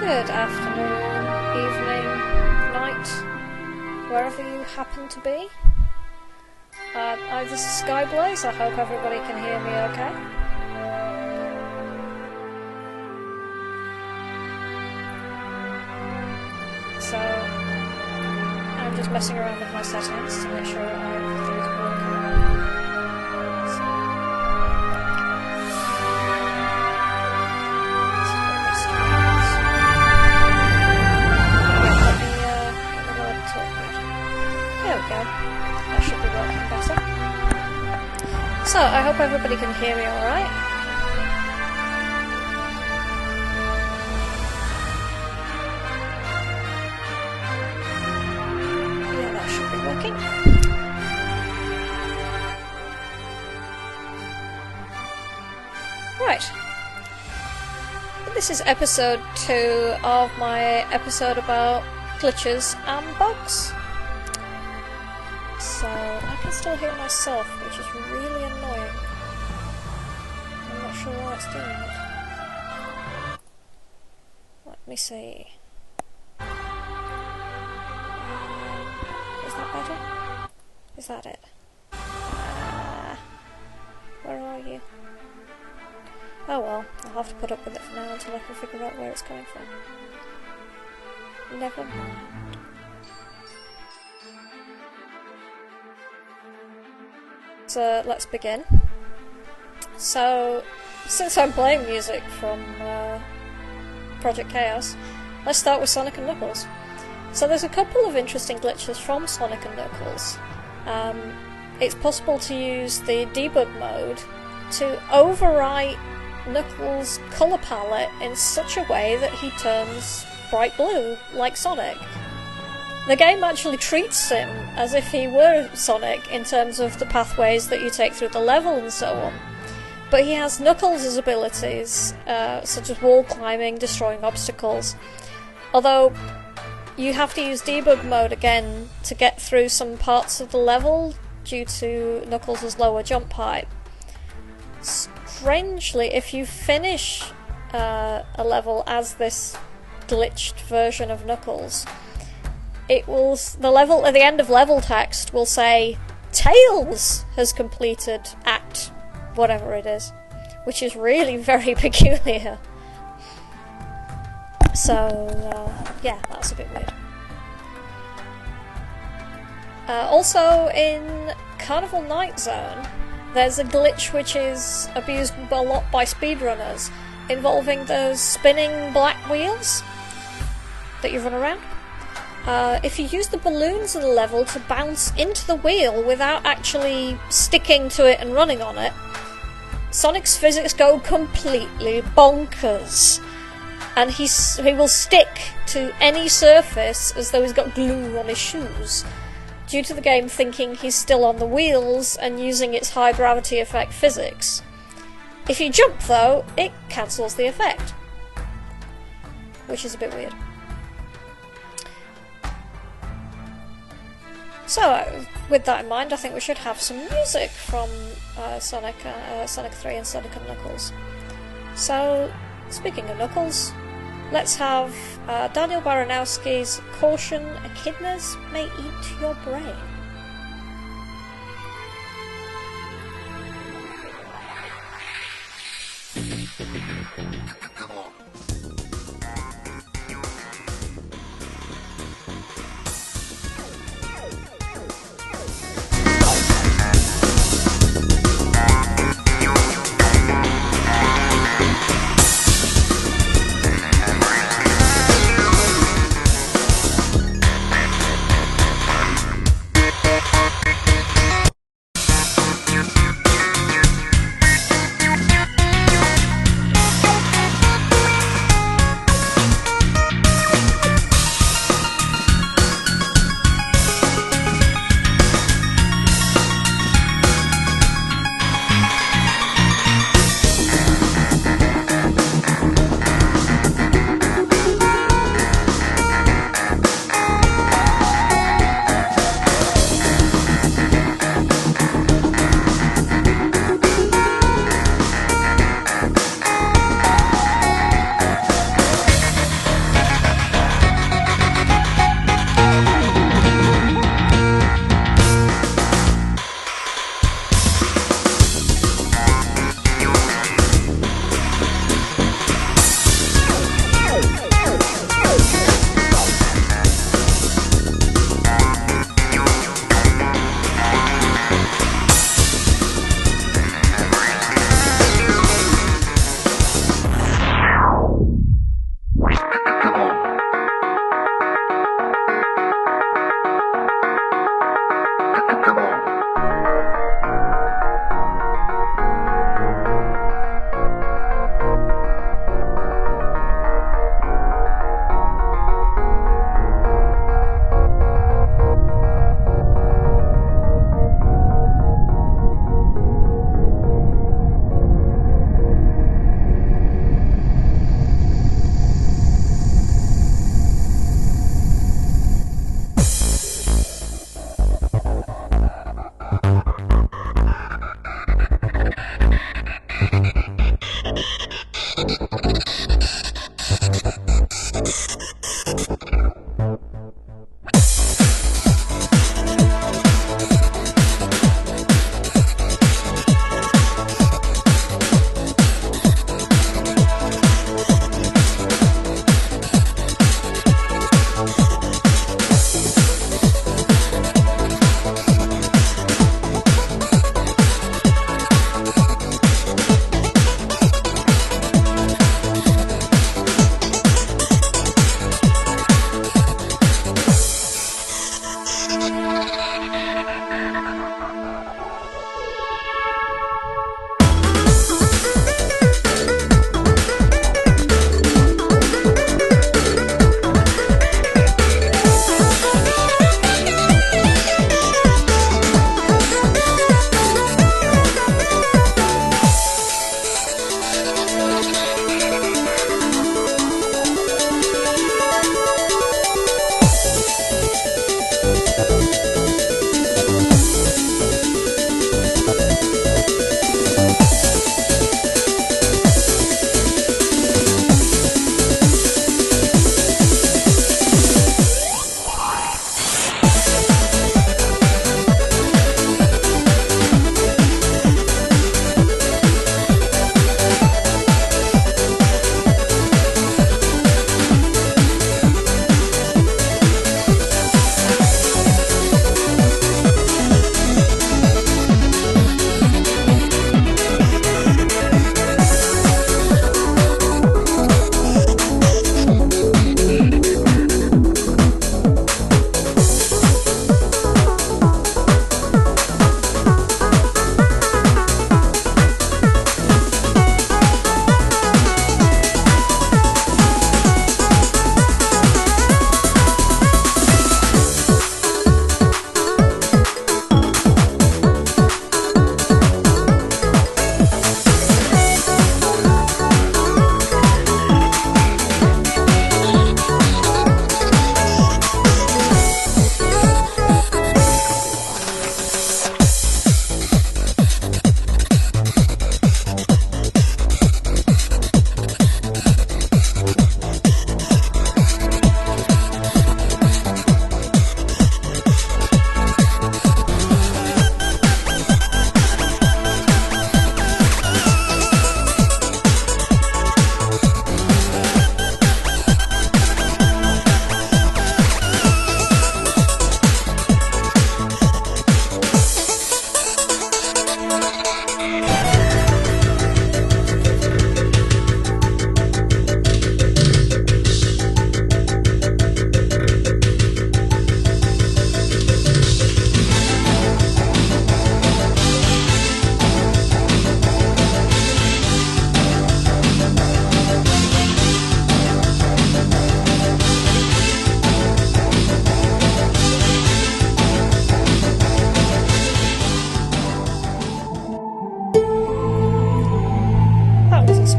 Good afternoon, evening, night, wherever you happen to be. This is Skyblaze. I hope everybody can hear me okay. So, I'm just messing around with my settings to make sure everything's working. There we go. That should be working better. So, I hope everybody can hear me alright. Yeah, that should be working. Right. This is episode 2 of my episode about glitches and bugs. So, I can still hear myself, which is really annoying. I'm not sure why it's doing it. Let me see. Is that better? Is that it? Where are you? Oh well, I'll have to put up with it for now until I can figure out where it's coming from. Never mind. So let's begin. So, since I'm playing music from Project Chaos, let's start with Sonic and Knuckles. So there's a couple of interesting glitches from Sonic and Knuckles. It's possible to use the debug mode to overwrite Knuckles' colour palette in such a way that he turns bright blue, like Sonic. The game actually treats him as if he were Sonic in terms of the pathways that you take through the level and so on. But he has Knuckles' abilities, such as wall climbing, destroying obstacles. Although, you have to use debug mode again to get through some parts of the level due to Knuckles' lower jump height. Strangely, if you finish a level as this glitched version of Knuckles, it will, at the end of level text will say, Tails has completed act, whatever it is, which is really very peculiar. So, yeah, that's a bit weird. Also, in Carnival Night Zone, there's a glitch which is abused a lot by speedrunners, involving those spinning black wheels that you run around. If you use the balloons in the level to bounce into the wheel without actually sticking to it and running on it, Sonic's physics go completely bonkers. And he will stick to any surface as though he's got glue on his shoes, due to the game thinking he's still on the wheels and using its high gravity effect physics. If you jump though, it cancels the effect, which is a bit weird. So, with that in mind, I think we should have some music from Sonic 3 and Sonic and Knuckles. So, speaking of Knuckles, let's have Daniel Baranowski's Caution, Echidnas May Eat Your Brain.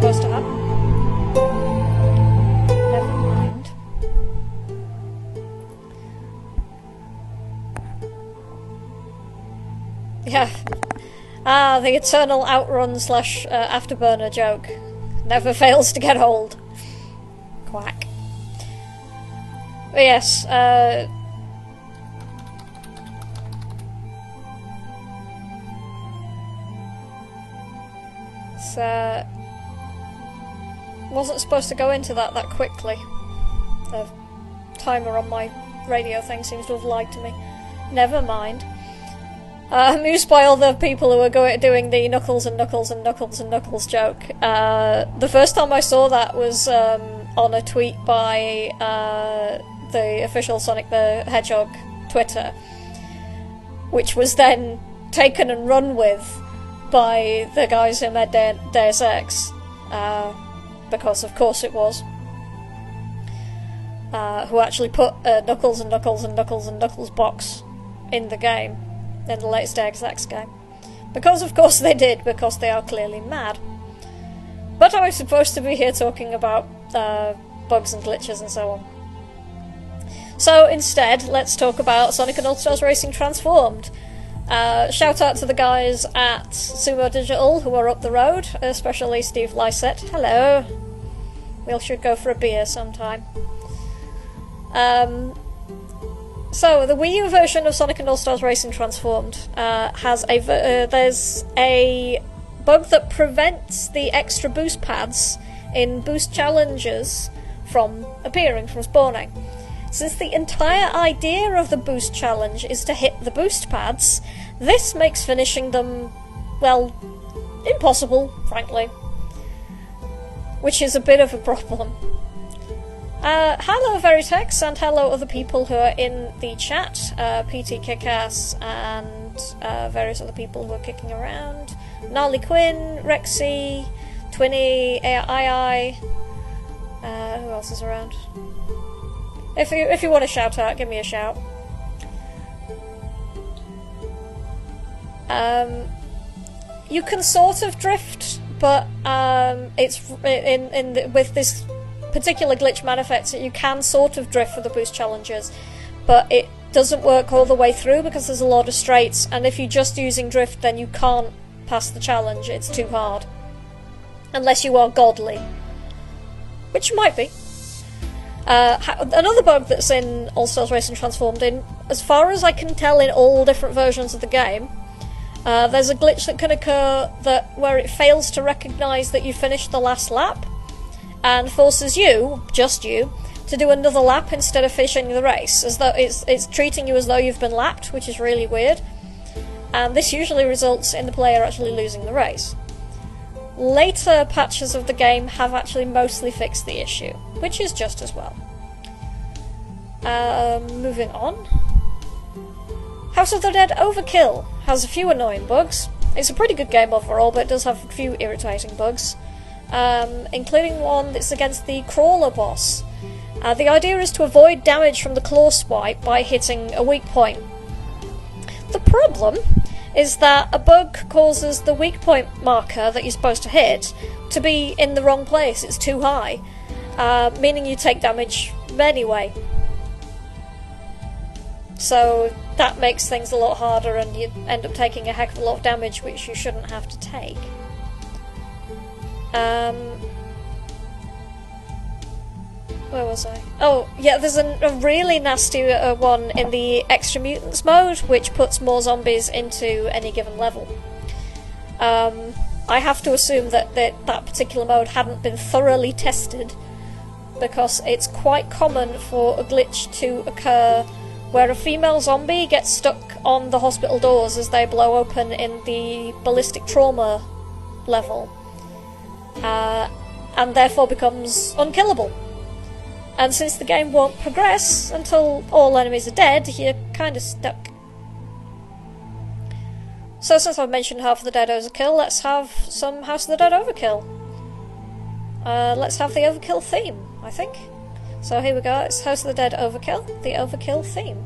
supposed to happen. Never mind. Yeah. Ah, the eternal outrun slash afterburner joke. Never fails to get old. Quack. But yes, wasn't supposed to go into that quickly. The timer on my radio thing seems to have lied to me. Never mind. Amused by all the people who were doing the Knuckles and Knuckles and Knuckles and Knuckles joke. The first time I saw that was on a tweet by the official Sonic the Hedgehog Twitter, which was then taken and run with by the guys who made Deus Ex, because of course it was, who actually put Knuckles and Knuckles and Knuckles and Knuckles box in the game, in the latest Deus Ex game. Because of course they did, because they are clearly mad. But I'm supposed to be here talking about bugs and glitches and so on. So instead, let's talk about Sonic and All-Stars Racing Transformed. Shout out to the guys at Sumo Digital who are up the road, especially Steve Lysett. Hello. We should go for a beer sometime. So the Wii U version of Sonic and All-Stars Racing Transformed has there's a bug that prevents the extra boost pads in boost challenges from appearing, from spawning. Since the entire idea of the boost challenge is to hit the boost pads, this makes finishing them, well, impossible, frankly. Which is a bit of a problem. Hello Veritex, and hello other people who are in the chat. PT Kickass and various other people who are kicking around. Gnarly Quinn, Rexy, Twinny, AI. Who else is around? If you want to shout out, give me a shout. You can sort of drift, but it's with this particular glitch manifests that you can sort of drift for the boost challenges, but it doesn't work all the way through because there's a lot of straights, and if you're just using drift, then you can't pass the challenge. It's too hard, unless you are godly, which you might be. Another bug that's in All-Stars Racing Transformed, in as far as I can tell in all different versions of the game, there's a glitch that can occur where it fails to recognise that you finished the last lap and forces you, just you, to do another lap instead of finishing the race, as though it's treating you as though you've been lapped, which is really weird, and this usually results in the player actually losing the race. Later patches of the game have actually mostly fixed the issue, which is just as well. Moving on. House of the Dead Overkill has a few annoying bugs. It's a pretty good game overall, but it does have a few irritating bugs, including one that's against the crawler boss. The idea is to avoid damage from the claw swipe by hitting a weak point. The problem is that a bug causes the weak point marker that you're supposed to hit to be in the wrong place. It's too high, meaning you take damage anyway. So that makes things a lot harder, and you end up taking a heck of a lot of damage which you shouldn't have to take. Where was I? Oh, yeah, there's a really nasty one in the Extra Mutants mode, which puts more zombies into any given level. I have to assume that that particular mode hadn't been thoroughly tested, because it's quite common for a glitch to occur where a female zombie gets stuck on the hospital doors as they blow open in the ballistic trauma level, and therefore becomes unkillable. And since the game won't progress until all enemies are dead, you're kind of stuck. So since I've mentioned House of the Dead Overkill, let's have some House of the Dead Overkill. Let's have the Overkill theme, I think. So here we go, it's House of the Dead Overkill, the Overkill theme.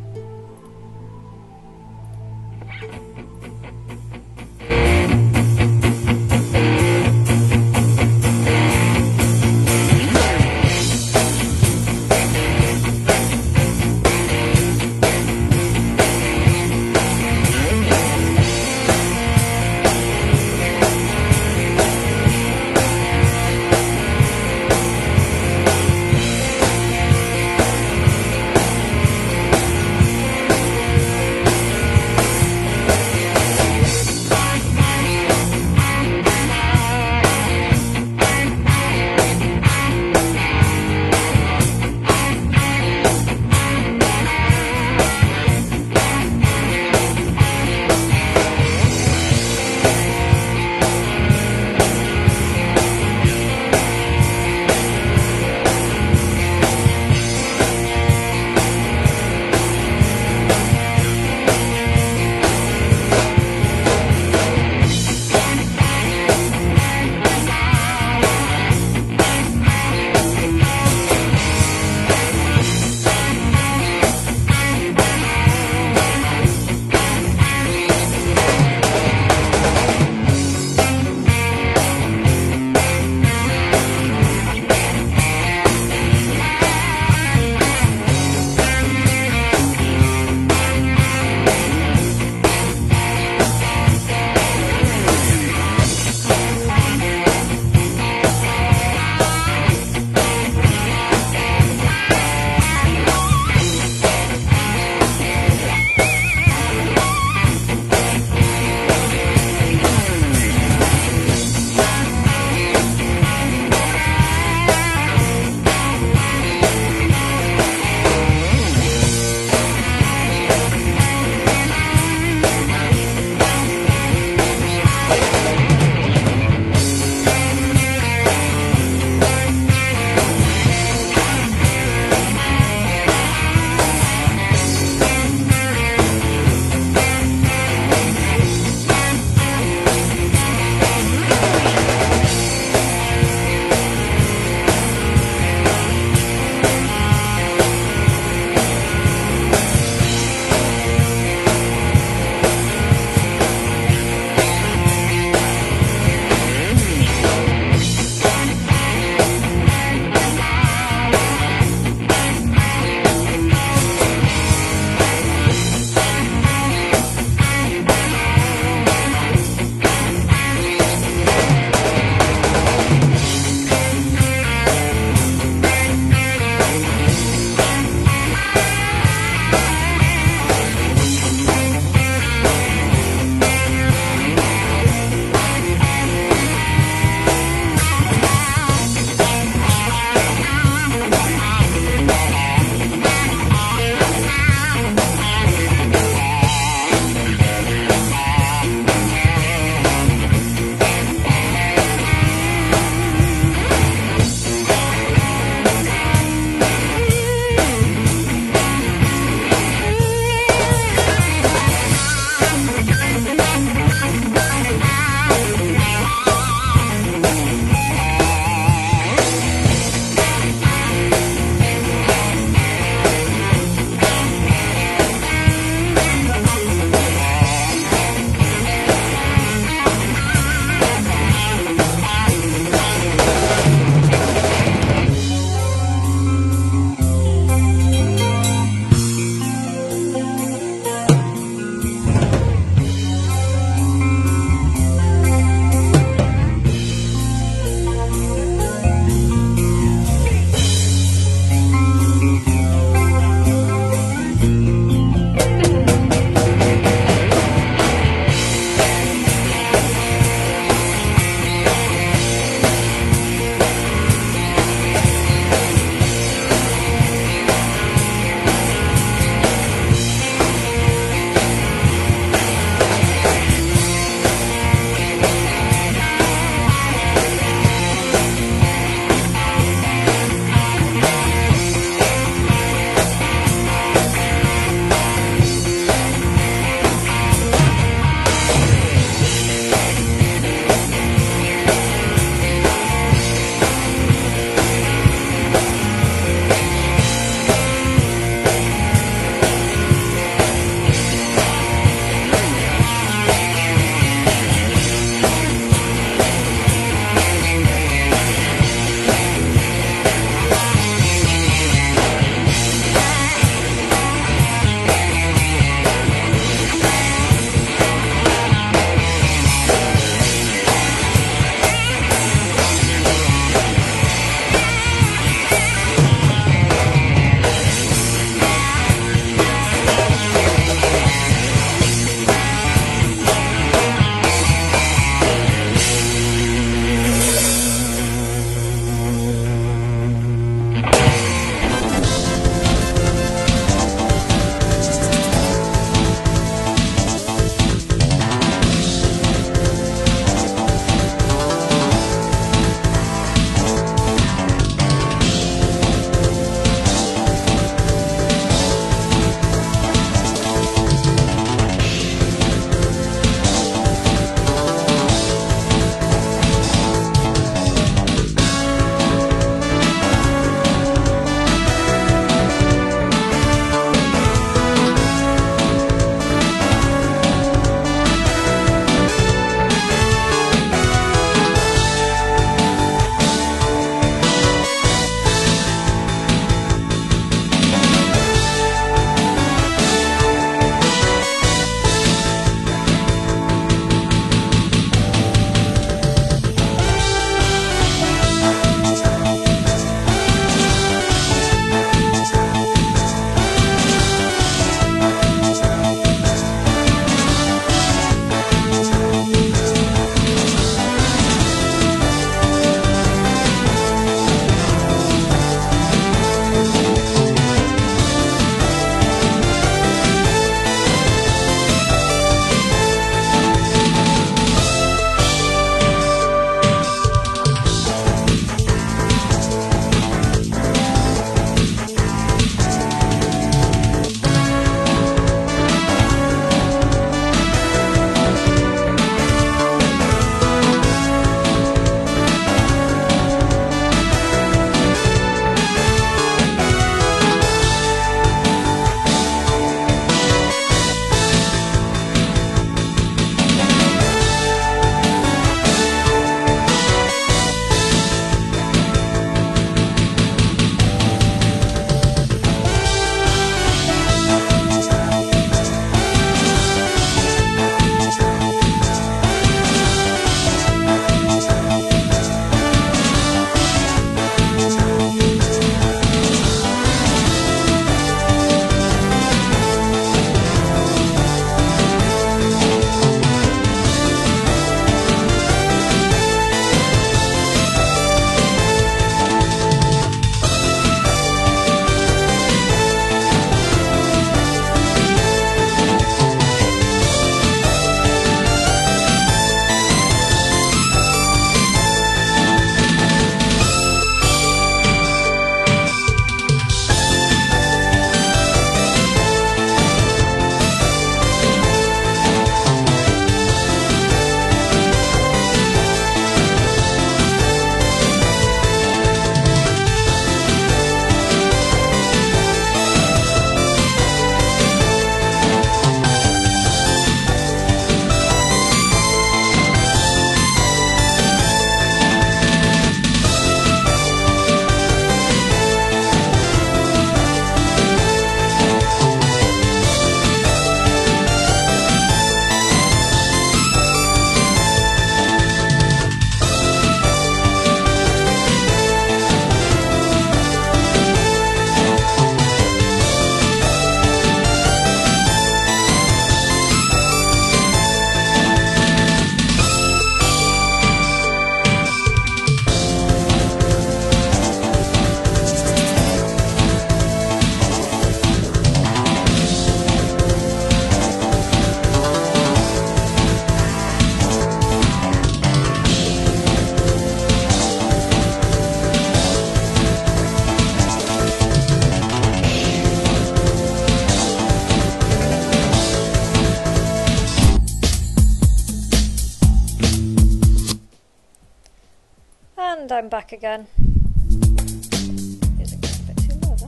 And I'm back again. Music a bit too low there.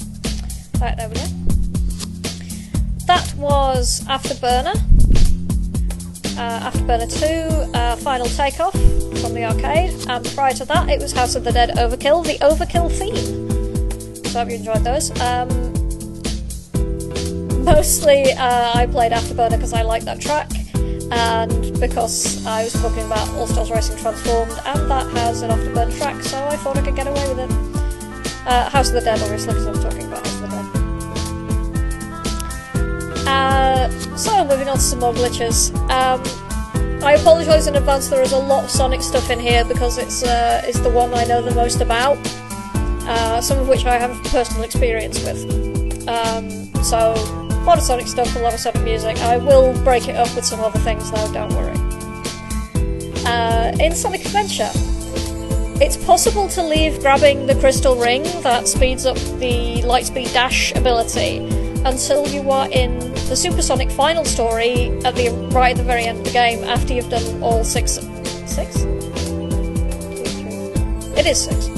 Right, there we go. That was Afterburner. Afterburner 2, Final Takeoff from the arcade. And prior to that, it was House of the Dead Overkill, the Overkill theme. So I hope you enjoyed those. Mostly I played Afterburner because I like that track, and because I was talking about All Stars Racing Transformed, and that has an Afterburner track, so I thought I could get away with it. House of the Dead, obviously, because I was talking about House of the Dead. So, moving on to some more glitches. I apologise in advance, there is a lot of Sonic stuff in here, because it's the one I know the most about, some of which I have personal experience with. So, a lot of Sonic stuff, a lot of Sonic music. I will break it up with some other things though, don't worry. In Sonic Adventure, it's possible to leave grabbing the crystal ring that speeds up the Lightspeed Dash ability until you are in the Supersonic final story right at the very end of the game, after you've done all 6? 6? 2, 3. It is 6.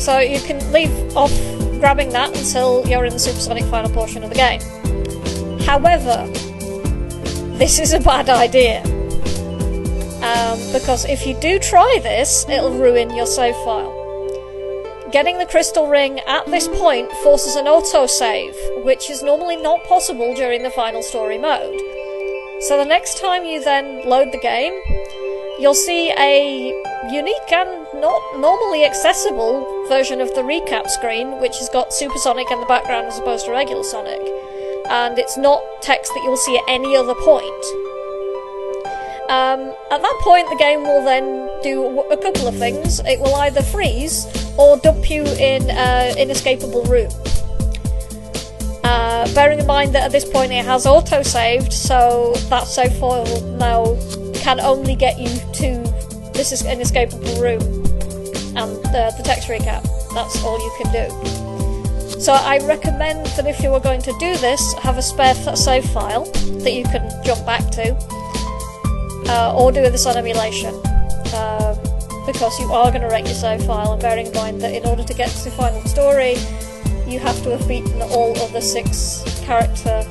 So you can leave off grabbing that until you're in the Supersonic final portion of the game. However, this is a bad idea. Because if you do try this, it'll ruin your save file. Getting the crystal ring at this point forces an autosave, which is normally not possible during the final story mode. So the next time you then load the game, you'll see a unique and not normally accessible version of the recap screen, which has got Supersonic in the background as opposed to regular Sonic. And it's not text that you'll see at any other point. At that point, the game will then do a couple of things. It will either freeze or dump you in an inescapable room. Bearing in mind that at this point it has auto-saved, so that save file now can only get you to this inescapable room and the text recap. That's all you can do. So I recommend that if you are going to do this, have a spare save file that you can jump back to, or do this on emulation, because you are going to wreck your save file, and bearing in mind that in order to get to the final story, you have to have beaten all other 6 character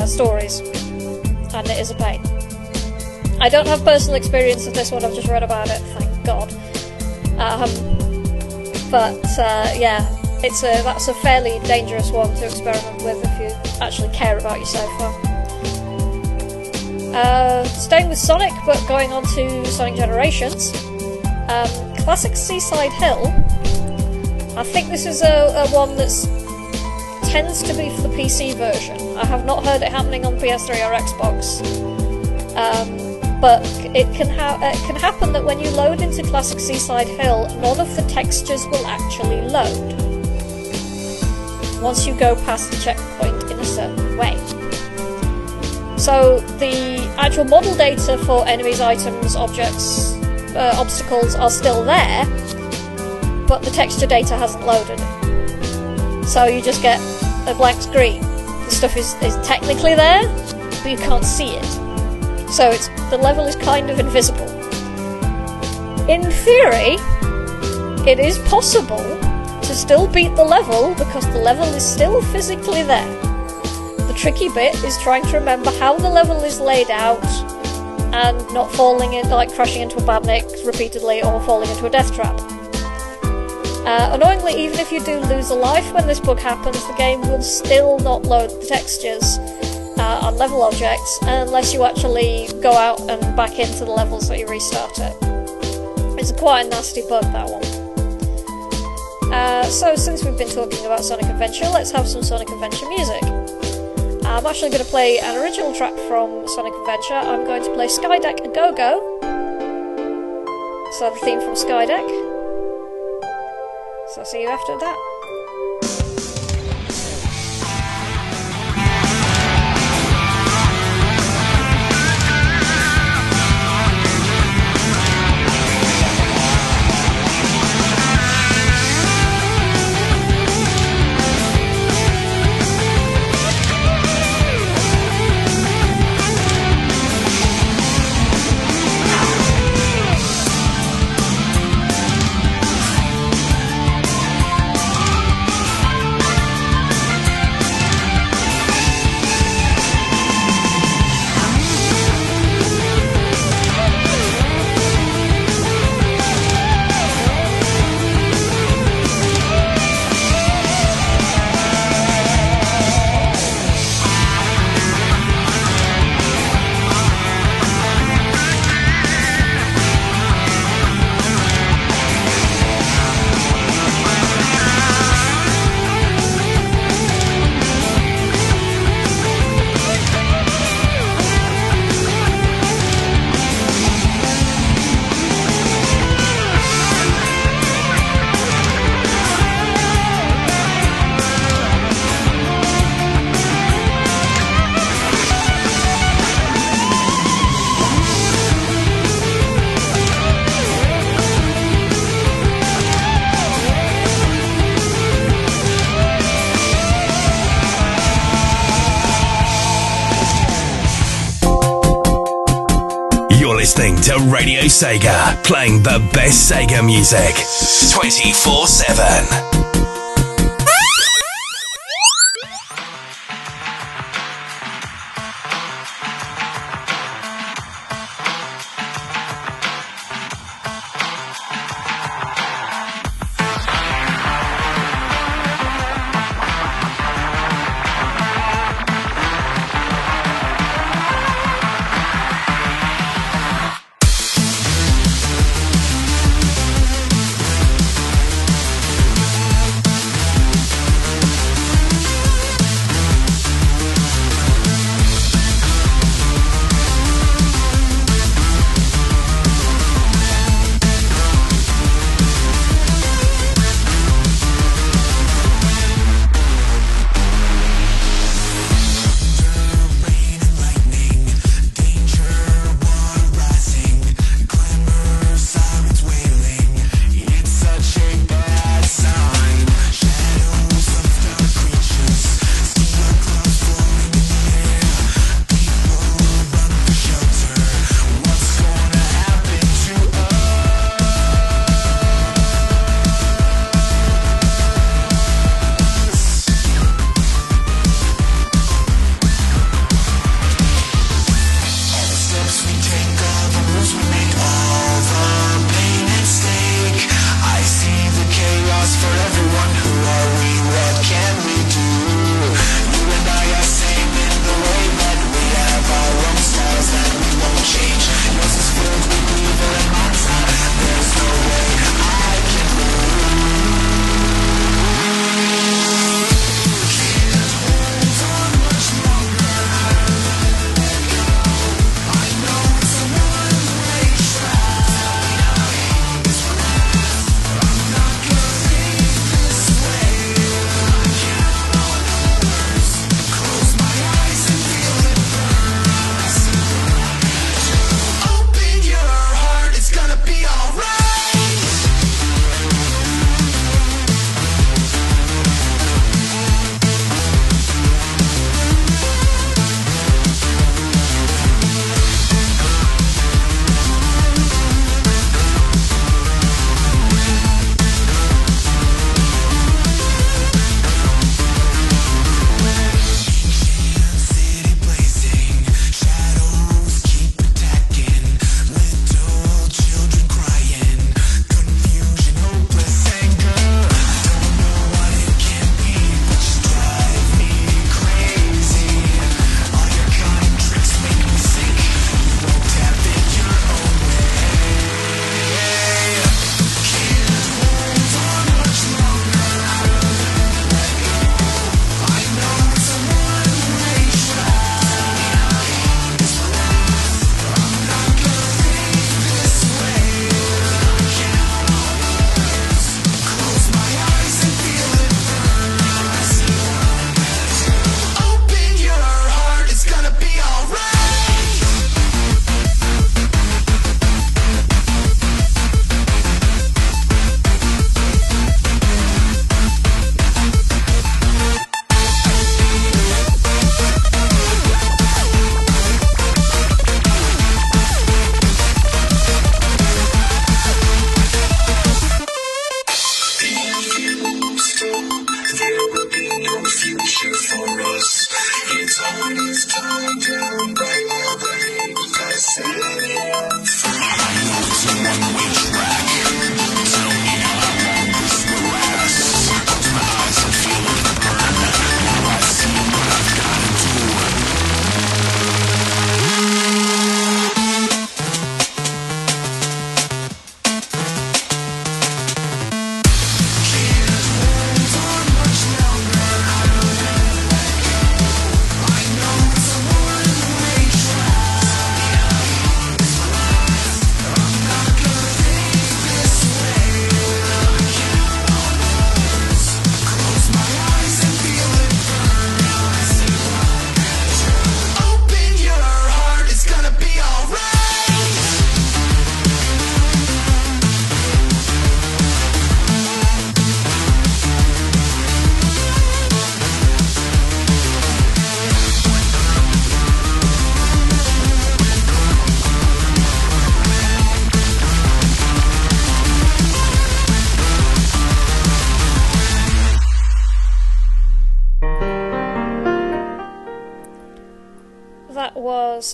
stories, and it is a pain. I don't have personal experience of this one, I've just read about it, thank God. Yeah, that's a fairly dangerous one to experiment with if you actually care about your save file. Staying with Sonic, but going on to Sonic Generations. Classic Seaside Hill. I think this is a one that tends to be for the PC version. I have not heard it happening on PS3 or Xbox. But it can happen that when you load into Classic Seaside Hill, none of the textures will actually load once you go past the checkpoint in a certain way. So the actual model data for enemies, items, objects, obstacles are still there, but the texture data hasn't loaded. So you just get a blank screen. The stuff is technically there, but you can't see it. So the level is kind of invisible. In theory, it is possible to still beat the level because the level is still physically there. The tricky bit is trying to remember how the level is laid out and not falling in, like crashing into a badnik repeatedly or falling into a death trap. Annoyingly, even if you do lose a life when this bug happens, the game will still not load the textures on level objects unless you actually go out and back into the levels that you restart it. It's quite a nasty bug, that one. So since we've been talking about Sonic Adventure, let's have some Sonic Adventure music. I'm actually going to play an original track from Sonic Adventure. I'm going to play Skydeck A Go-Go. So the theme from Skydeck. So I'll see you after that. listening to Radio Sega, playing the best Sega music 24/7.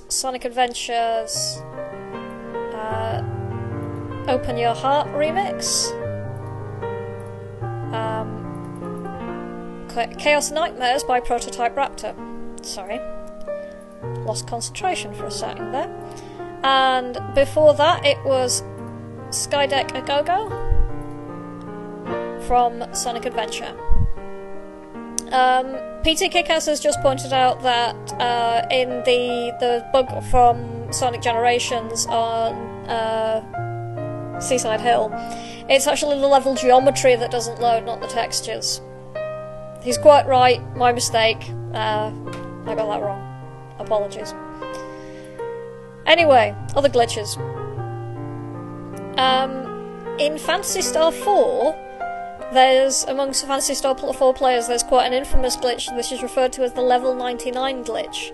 was Sonic Adventure's Open Your Heart remix. Chaos Nightmares by Prototype Raptor. Sorry. Lost concentration for a second there. And before that it was Skydeck A Go-Go from Sonic Adventure. PT Kickass has just pointed out that in the bug from Sonic Generations on Seaside Hill, it's actually the level geometry that doesn't load, not the textures. He's quite right, my mistake. I got that wrong. Apologies. Anyway, other glitches. In Phantasy Star 4, amongst Phantasy Star 4 players, there's quite an infamous glitch. This is referred to as the level 99 glitch.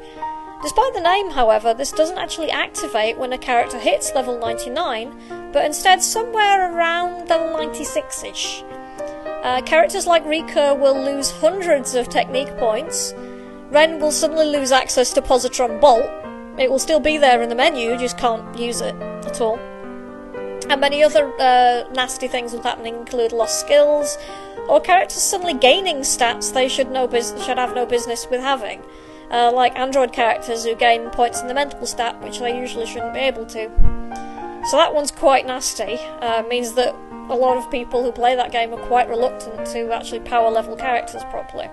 Despite the name, however, this doesn't actually activate when a character hits level 99, but instead somewhere around level 96-ish. Characters like Rika will lose hundreds of technique points. Ren will suddenly lose access to Positron Bolt. It will still be there in the menu, you just can't use it at all. And many other nasty things will happen, include lost skills, or characters suddenly gaining stats they should have no business with having. Like android characters who gain points in the mental stat, which they usually shouldn't be able to. So that one's quite nasty. Means that a lot of people who play that game are quite reluctant to actually power level characters properly.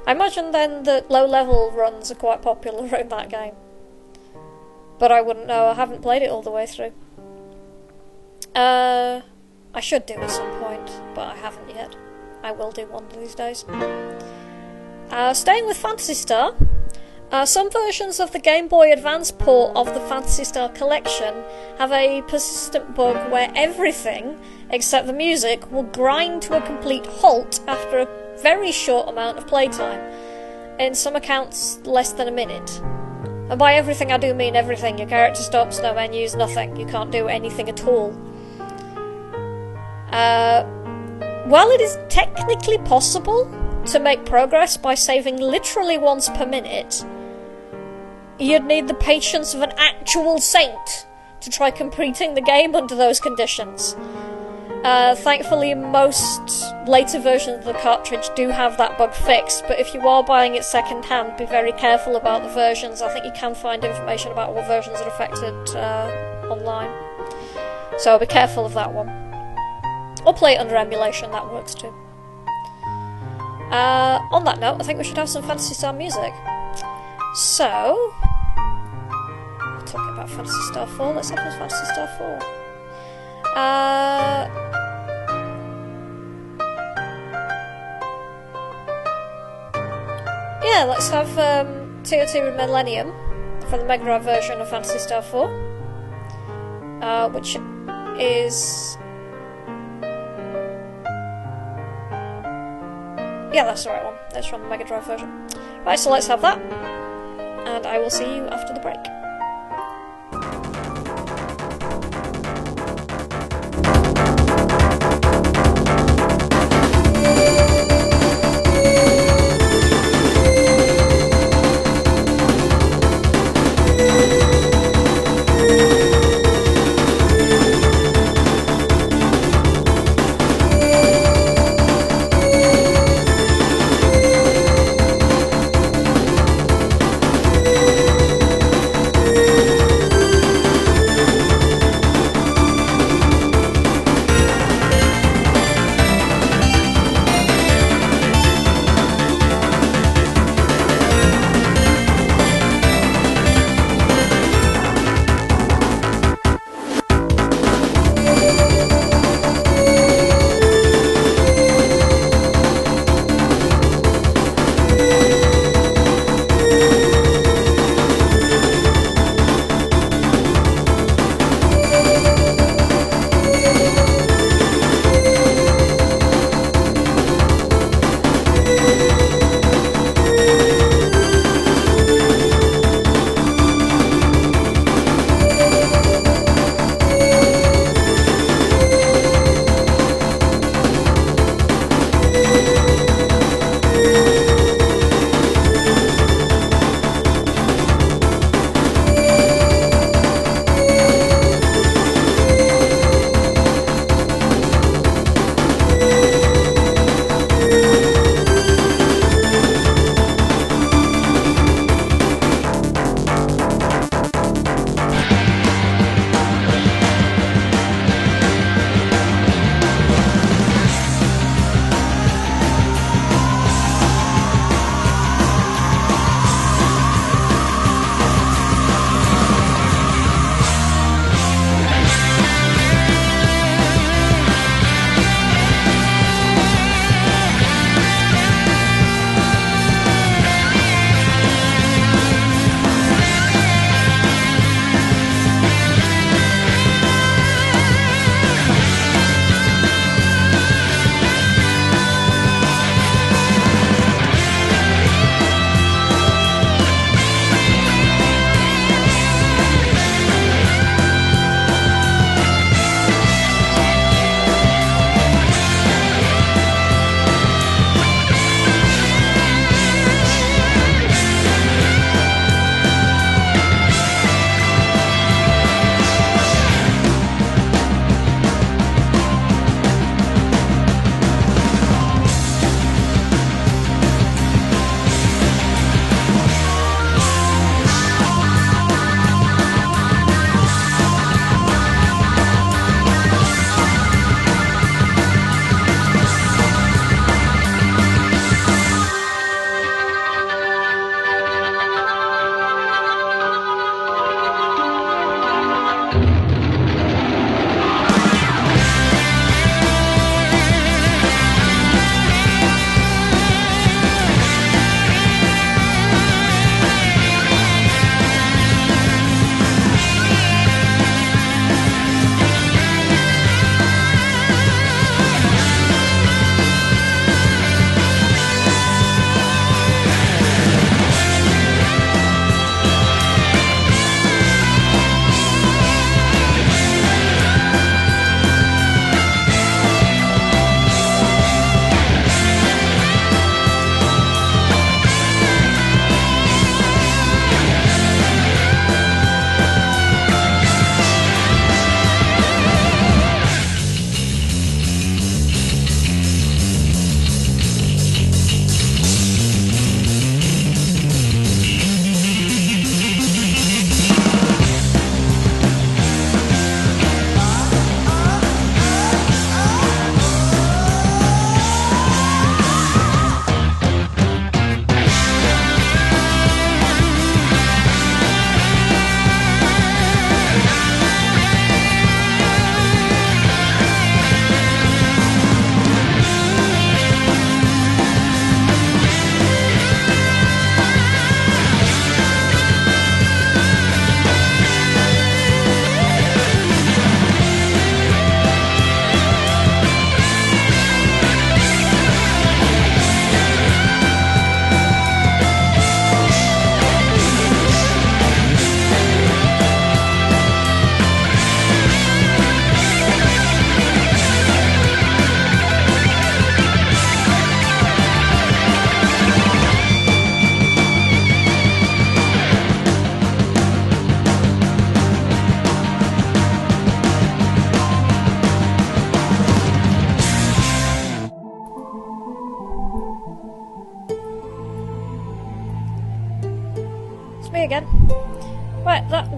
I imagine then that low level runs are quite popular in that game. But I wouldn't know, I haven't played it all the way through. I should do at some point, but I haven't yet. I will do one of these days. Staying with Phantasy Star, some versions of the Game Boy Advance port of the Phantasy Star collection have a persistent bug where everything, except the music, will grind to a complete halt after a very short amount of playtime. In some accounts, less than a minute. And by everything I do mean everything. Your character stops, no menus, nothing. You can't do anything at all. While it is technically possible to make progress by saving literally once per minute, you'd need the patience of an actual saint to try completing the game under those conditions. Thankfully, most later versions of the cartridge do have that bug fixed, but if you are buying it second-hand, be very careful about the versions. I think you can find information about what versions are affected online. So be careful of that one. Or play it under emulation, that works too. On that note, I think we should have some Phantasy Star music. So, we're talking about Phantasy Star 4, let's have some Phantasy Star 4. Yeah, let's have TOT Millennium for the Mega Drive version of Phantasy Star 4, which is... yeah, that's the right one. That's from the Mega Drive version. Right, so let's have that, and I will see you after the break.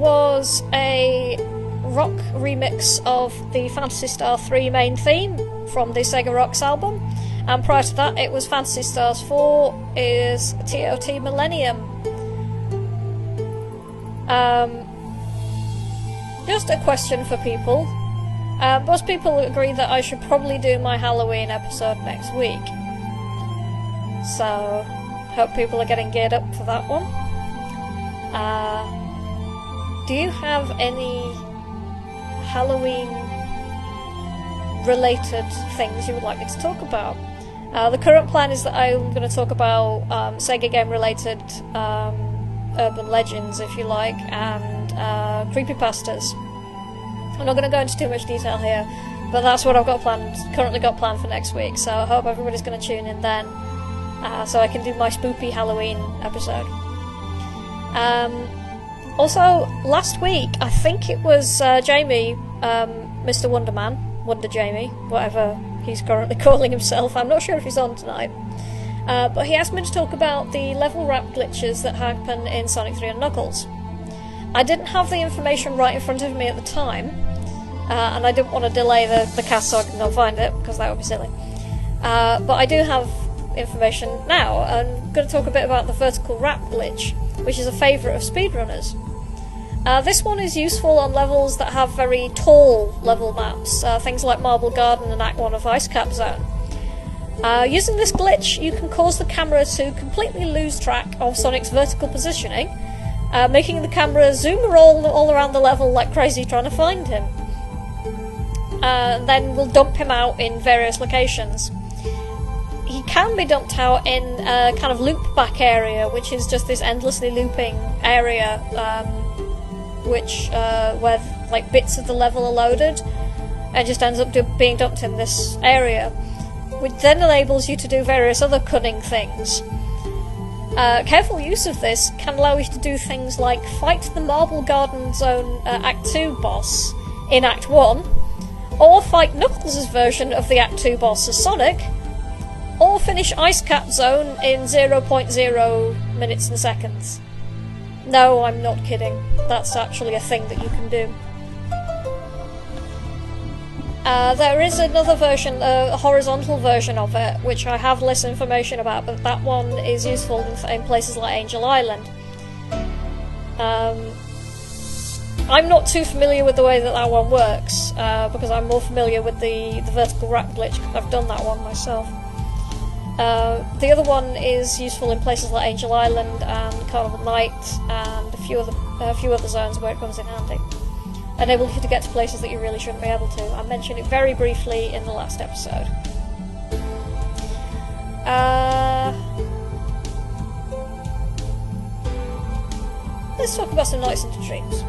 was a rock remix of the Phantasy Star 3 main theme from the Sega Rocks album, and prior to that it was Phantasy Stars 4 is TOT Millennium. Just a question for people. Most people agree that I should probably do my Halloween episode next week, so hope people are getting geared up for that one. Do you have any Halloween related things you would like me to talk about? The current plan is that I'm going to talk about Sega game related urban legends, if you like, and creepypastas. I'm not going to go into too much detail here, but that's what I've currently got planned for next week, so I hope everybody's going to tune in then, so I can do my spoopy Halloween episode. Also, last week, I think it was Jamie, Mr. Wonderman, Wonder Jamie, whatever he's currently calling himself, I'm not sure if he's on tonight, but he asked me to talk about the level wrap glitches that happen in Sonic 3 and Knuckles. I didn't have the information right in front of me at the time, and I didn't want to delay the cast so I could not find it, because that would be silly. But I do have information now. I'm going to talk a bit about the vertical wrap glitch, which is a favourite of speedrunners. This one is useful on levels that have very tall level maps, things like Marble Garden and Act 1 of Ice Cap Zone. Using this glitch, you can cause the camera to completely lose track of Sonic's vertical positioning, making the camera zoom all around the level like crazy trying to find him. Then we'll dump him out in various locations. He can be dumped out in a kind of loop-back area, which is just this endlessly looping area, where like bits of the level are loaded, and just ends up being dumped in this area, which then enables you to do various other cunning things. Careful use of this can allow you to do things like fight the Marble Garden Zone Act 2 boss in Act 1, or fight Knuckles' version of the Act 2 boss as Sonic, or finish Ice Cap Zone in 0.0 minutes and seconds. No, I'm not kidding. That's actually a thing that you can do. There is another version, a horizontal version of it, which I have less information about, but that one is useful in places like Angel Island. I'm not too familiar with the way that one works, because I'm more familiar with the vertical wrap glitch, because I've done that one myself. The other one is useful in places like Angel Island and Carnival Night and a few other zones where it comes in handy. Enables you to get to places that you really shouldn't be able to. I mentioned it very briefly in the last episode. Let's talk about some Nights into Dreams.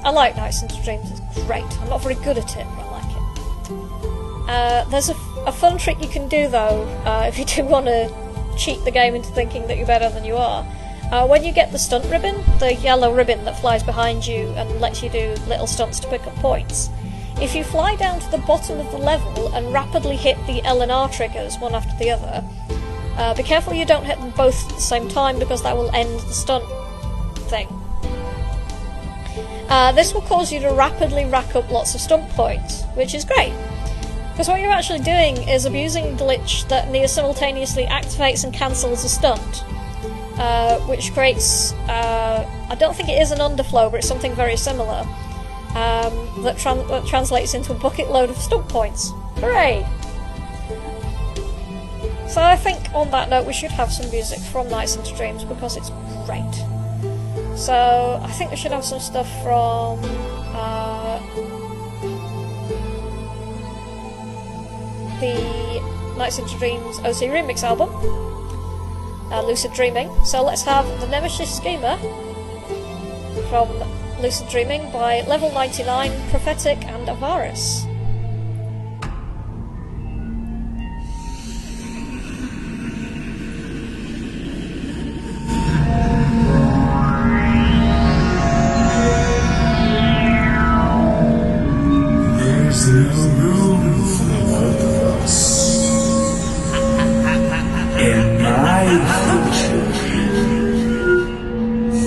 I like Nights into Dreams, it's great. I'm not very good at it, but I like it. There's a fun trick you can do though, if you do want to cheat the game into thinking that you're better than you are. When you get the stunt ribbon, the yellow ribbon that flies behind you and lets you do little stunts to pick up points, if you fly down to the bottom of the level and rapidly hit the L and R triggers one after the other, be careful you don't hit them both at the same time, because that will end the stunt thing. This will cause you to rapidly rack up lots of stunt points, which is great. Because what you're actually doing is abusing a glitch that near simultaneously activates and cancels a stunt, which creates, I don't think it is an underflow, but it's something very similar, that translates into a bucket load of stunt points. Hooray! So I think on that note we should have some music from Nights into Dreams, because it's great. So I think we should have some stuff from the Nights into Dreams OC Remix album, Lucid Dreaming. So let's have the Nemesis Schemer from Lucid Dreaming by Level 99, Prophetic and Avaris. There's no room for us in my future.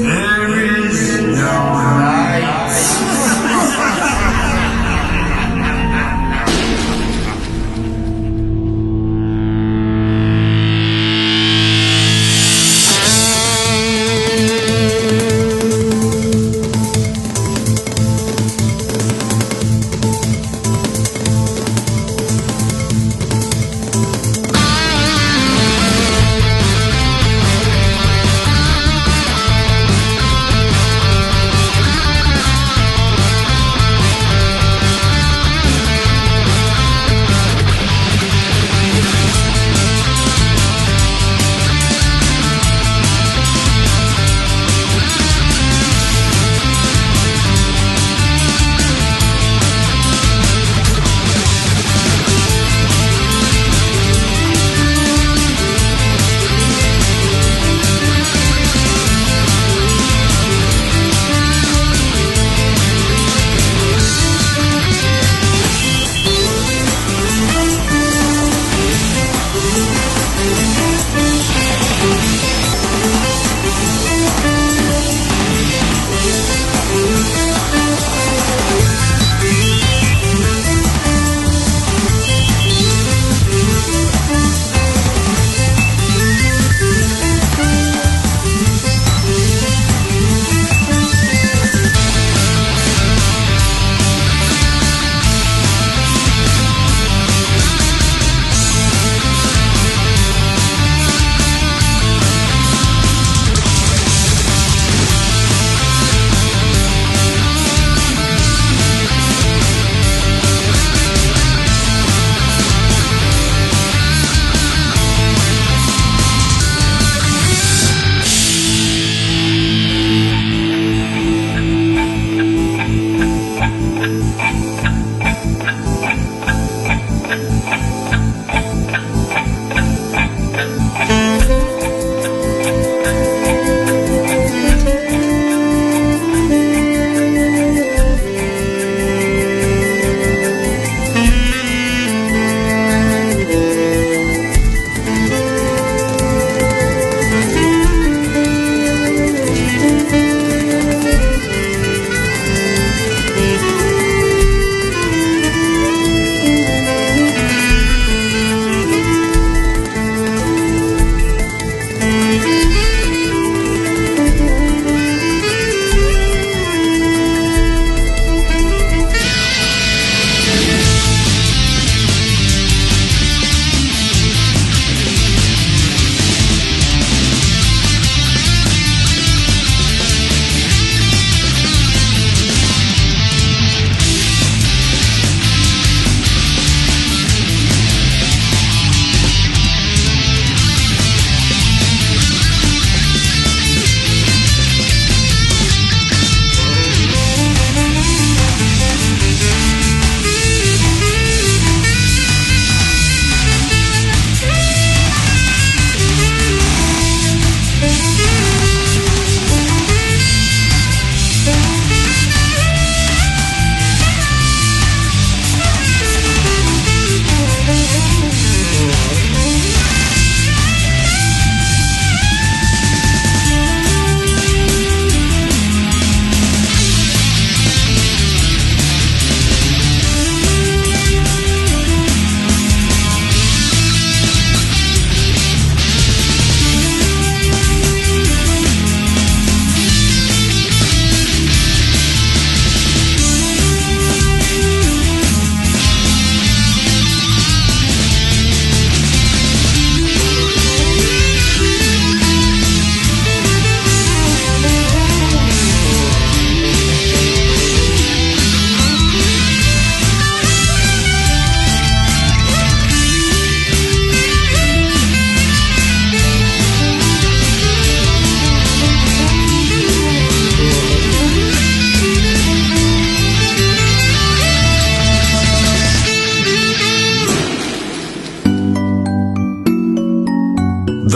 There is no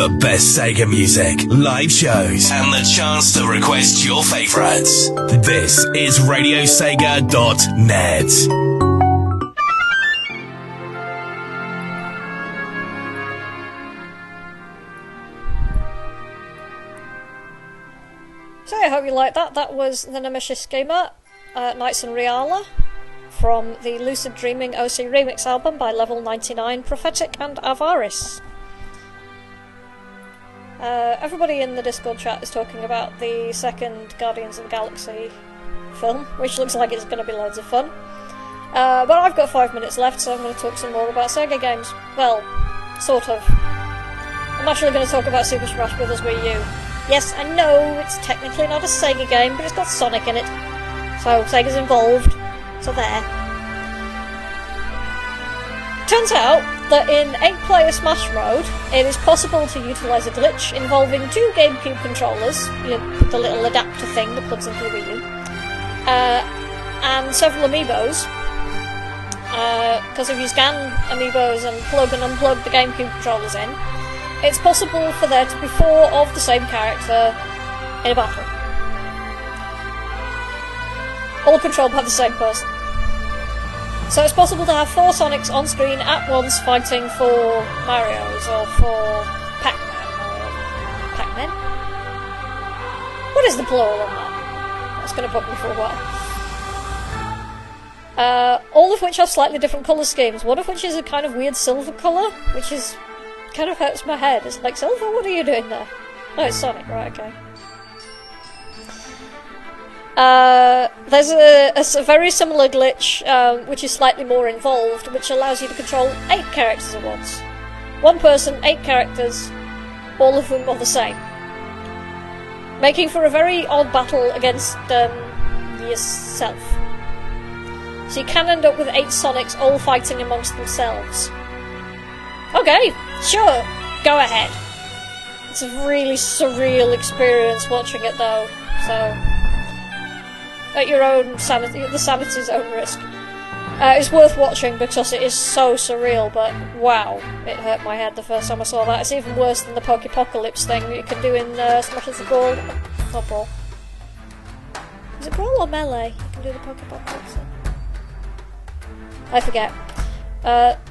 The best Sega music, live shows, and the chance to request your favorites. This is RadioSega.net. So I hope you liked that. That was the Nemesis Gamer, Knights and Riala, from the Lucid Dreaming OC Remix album by Level 99, Prophetic and Avaris. Everybody in the Discord chat is talking about the second Guardians of the Galaxy film, which looks like it's going to be loads of fun. But I've got 5 minutes left, so I'm going to talk some more about Sega games. Well, sort of. I'm actually going to talk about Super Smash Bros. Wii U. Yes, I know it's technically not a Sega game, but it's got Sonic in it. So Sega's involved. So there. Turns out that in 8-player Smash mode, it is possible to utilise a glitch involving 2 GameCube controllers, the little adapter thing that plugs into the Wii U, and several amiibos, because if you scan amiibos and plug and unplug the GameCube controllers in, it's possible for there to be 4 of the same character in a battle. All controlled by the same person. So it's possible to have 4 Sonics on screen at once fighting for Marios or for Pac-Man or Pac-Men? What is the plural on that? That's going to bug me for a while. All of which have slightly different colour schemes, one of which is a kind of weird silver colour, which is kind of hurts my head. It's like, Silver, what are you doing there? Oh, it's Sonic, right, okay. There's a very similar glitch, which is slightly more involved, which allows you to control 8 characters at once. 1 person, 8 characters, all of whom are the same. Making for a very odd battle against yourself. So you can end up with 8 Sonics all fighting amongst themselves. Okay, sure, go ahead. It's a really surreal experience watching it though, so at your own sanity, the sanity's own risk. It's worth watching because it is so surreal, but wow, it hurt my head the first time I saw that. It's even worse than the Pokepocalypse thing that you can do in Smash the Brawl. Not Brawl. Is it Brawl or Melee? You can do the Pokepocalypse thing. I forget.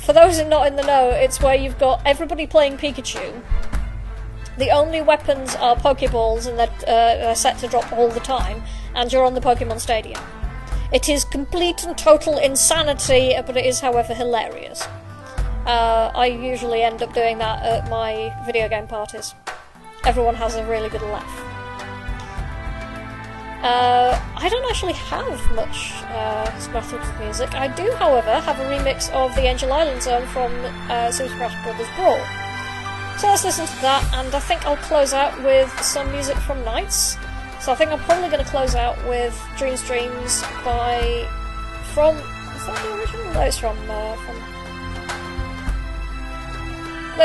For those who are not in the know, it's where you've got everybody playing Pikachu. The only weapons are Pokeballs, and they're set to drop all the time, and you're on the Pokemon Stadium. It is complete and total insanity, but it is, however, hilarious. I usually end up doing that at my video game parties. Everyone has a really good laugh. I don't actually have much Smash Bros. Music. I do, however, have a remix of the Angel Island Zone from Super Smash Bros. Brawl. So let's listen to that, and I think I'll close out with some music from Knights. So I think I'm probably going to close out with Dreams Dreams from... Is that the original? No, it's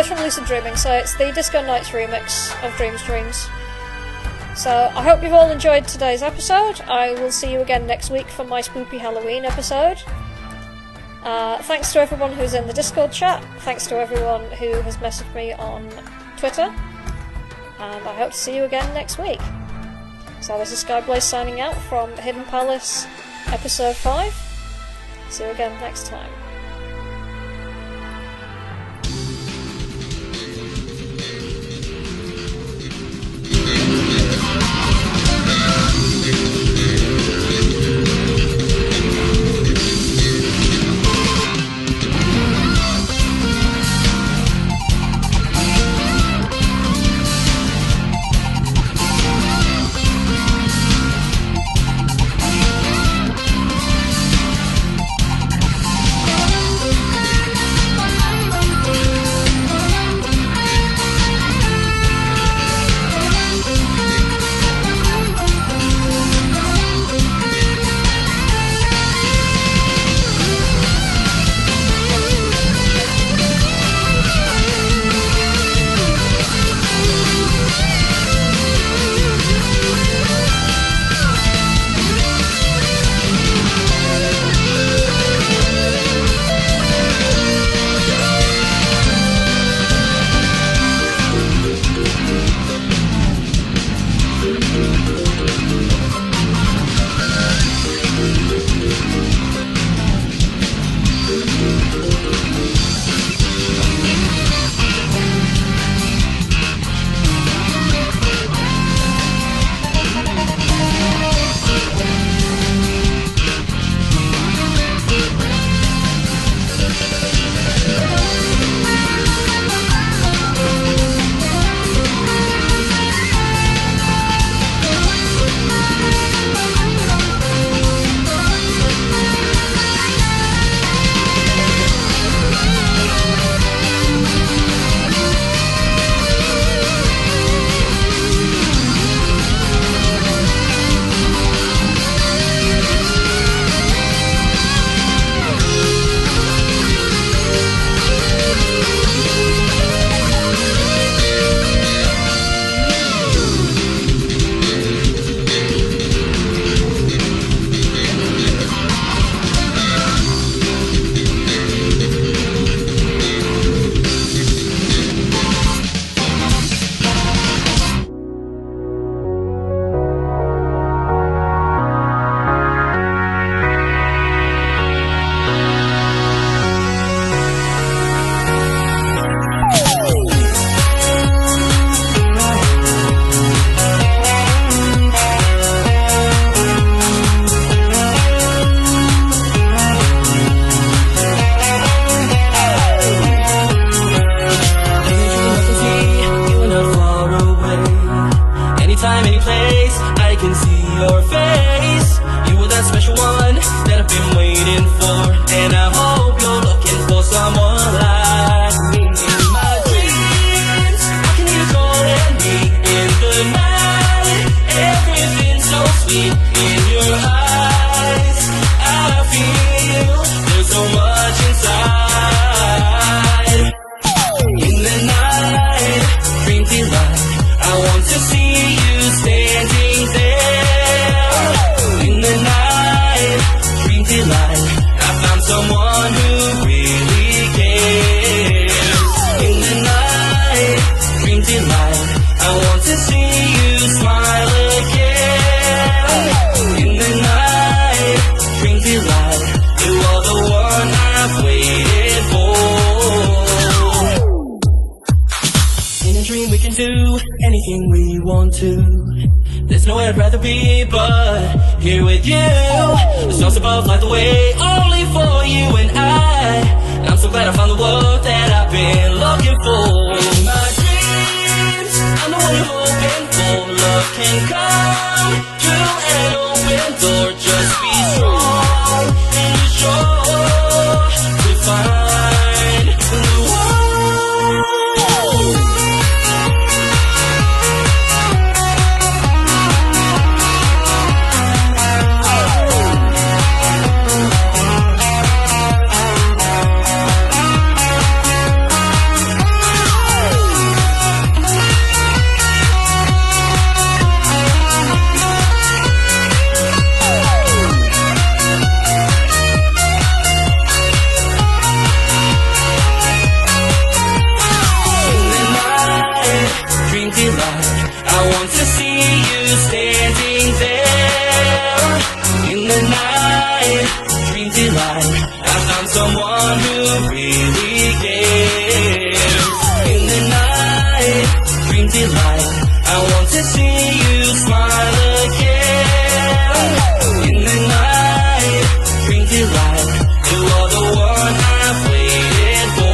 from Lucid Dreaming, so it's the Disco Knights remix of Dreams Dreams. So I hope you've all enjoyed today's episode. I will see you again next week for my spooky Halloween episode. Thanks to everyone who's in the Discord chat. Thanks to everyone who has messaged me on Twitter. And I hope to see you again next week. So this is Skyblaze signing out from Hidden Palace episode 5. See you again next time. light, I found someone who really cares. In the night, dream delight, I want to see you smile again. In the night, dream delight, you are the one I've waited for. In a dream we can do anything we want to. There's nowhere I'd rather be but here with you. The stars above light the way, only for you and I. And I'm so glad I found the love that I've been looking for. In my dreams, I'm the one you're hoping for. Love can come through an open door. Just be strong and you're sure to find the one. I want to see you standing there. In the night, dream delight, I found someone who really cares. In the night, dream delight, I want to see you smile again. In the night, dream delight, you are the one I've waited for.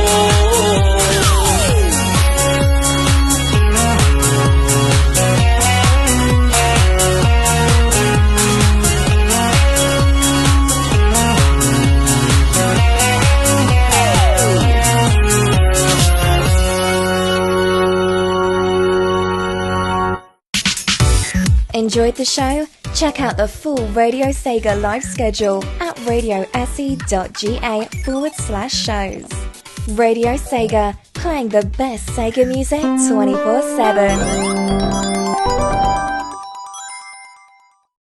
Enjoyed the show? Check out the full Radio Sega live schedule at radiose.ga/shows. Radio Sega, playing the best Sega music 24/7.